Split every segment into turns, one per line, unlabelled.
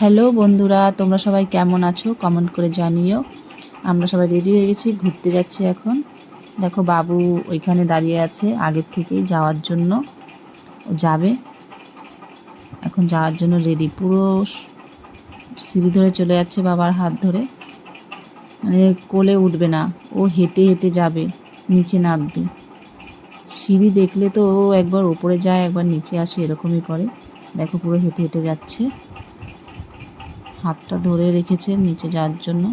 Hello বন্ধুরা, তোমরা সবাই কেমন আছো কমেন্ট করে জানিও। আমরা সবাই রেডি হয়ে গেছি, ঘুরতে যাচ্ছি এখন। দেখো বাবু ওইখানে দাঁড়িয়ে আছে আগের থেকেই যাওয়ার জন্য। ও যাবে এখন, যাওয়ার জন্য রেডি। পুরো সিঁড়ি ধরে চলে যাচ্ছে বাবার হাত ধরে, মানে কোলে উঠবে না, ও হেঁটে হেঁটে যাবে, নিচে নামবে। সিঁড়ি দেখলে তো ও একবার উপরে যায় একবার নিচে আসে, এরকমই করে। দেখো পুরো হেঁটে হেঁটে যাচ্ছে, হাতটা ধরে রেখেছে নিচে যাওয়ার জন্য।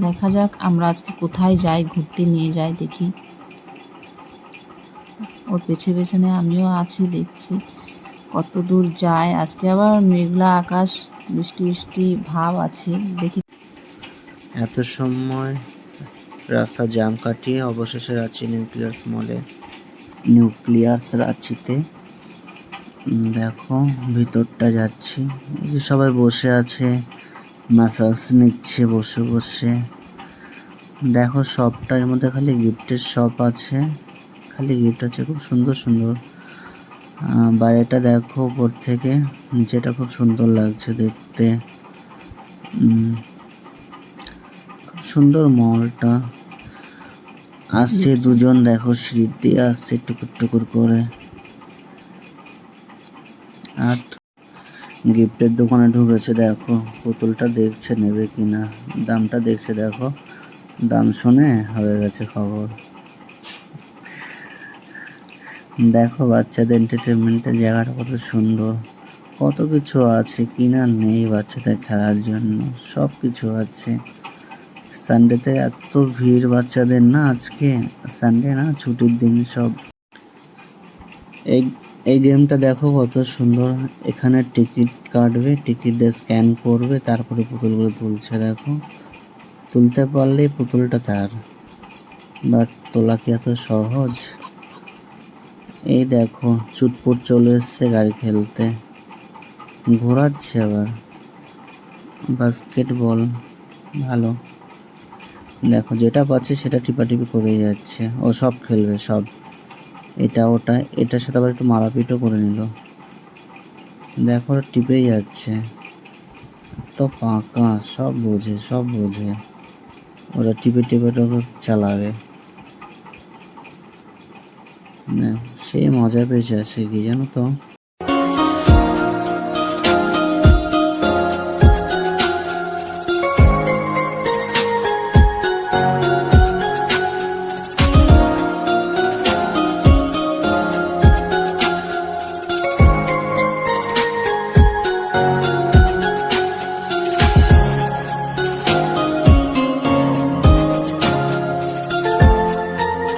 দেখা যাক আমরা আজকে কোথায় যাই, ঘুরতে নিয়ে যাই দেখি। ওর পেছনে আমিও আছি, দেখছি কত দূর যায়। আজকে আবার মেঘলা আকাশ, বৃষ্টি বৃষ্টি ভাব আছে, দেখি।
এত সময় রাস্তা জ্যাম কাটিয়ে অবশেষে যাচ্ছি নিউক্লিয়াস রাঁচিতে। দেখো ভিতরটা যাচ্ছি, এই যে সবাই বসে আছে, ম্যাসাজ নিচ্ছে বসে বসে। দেখো শপটার মধ্যে খালি গিফটের শপ আছে, খালি গিফট আছে, খুব সুন্দর সুন্দর। বাইরেটা দেখো উপর থেকে, নিচেটা খুব সুন্দর লাগছে দেখতে। খুব সুন্দর মলটা। আসছে দুজন, দেখো সিঁড়ি দিয়ে আসছে টুকুর টুকুর করে। আর গিফটের দোকানে ঢুকেছে, দেখো পুতুলটা দেখছে নেবে কিনা, দামটা দেখছে। দেখো দাম শুনে হয়ে গেছে খবর। দেখো বাচ্চাদের এন্টারটেনমেন্টের জায়গাটা কত সুন্দর, কত কিছু আছে, কিনা নেই বাচ্চাদের খেলার জন্য, সব কিছু আছে। সানডেতে এত ভিড় বাচ্চাদের, না আজকে সানডে না, ছুটির দিন সব। এই এই গেমটা দেখো কত সুন্দর, এখানে টিকিট কাটবে, টিকিট দিয়ে স্ক্যান করবে, তারপরে পুতুলগুলো তুলছে। দেখো তুলতে পারলেই পুতুলটা তার, বাট তোলা কি এত সহজ? এই দেখো চুটপুট চলে এসছে গাড়ি খেলতে, ঘোরাচ্ছে আবার। বাস্কেটবল ভালো, দেখো যেটা পাচ্ছে সেটা টিপাটিপি করে যাচ্ছে, ও সব খেলবে সব। এটা ওটা, এটার সাথে আবার একটু মারাপিটও করে নিল। দেখো টিপেই যাচ্ছে, তো পাকা, সব বোঝে সব বোঝে। ওরা টিপে টিপে চালাবে, সেই মজা পেয়েছে সে কি জানো তো।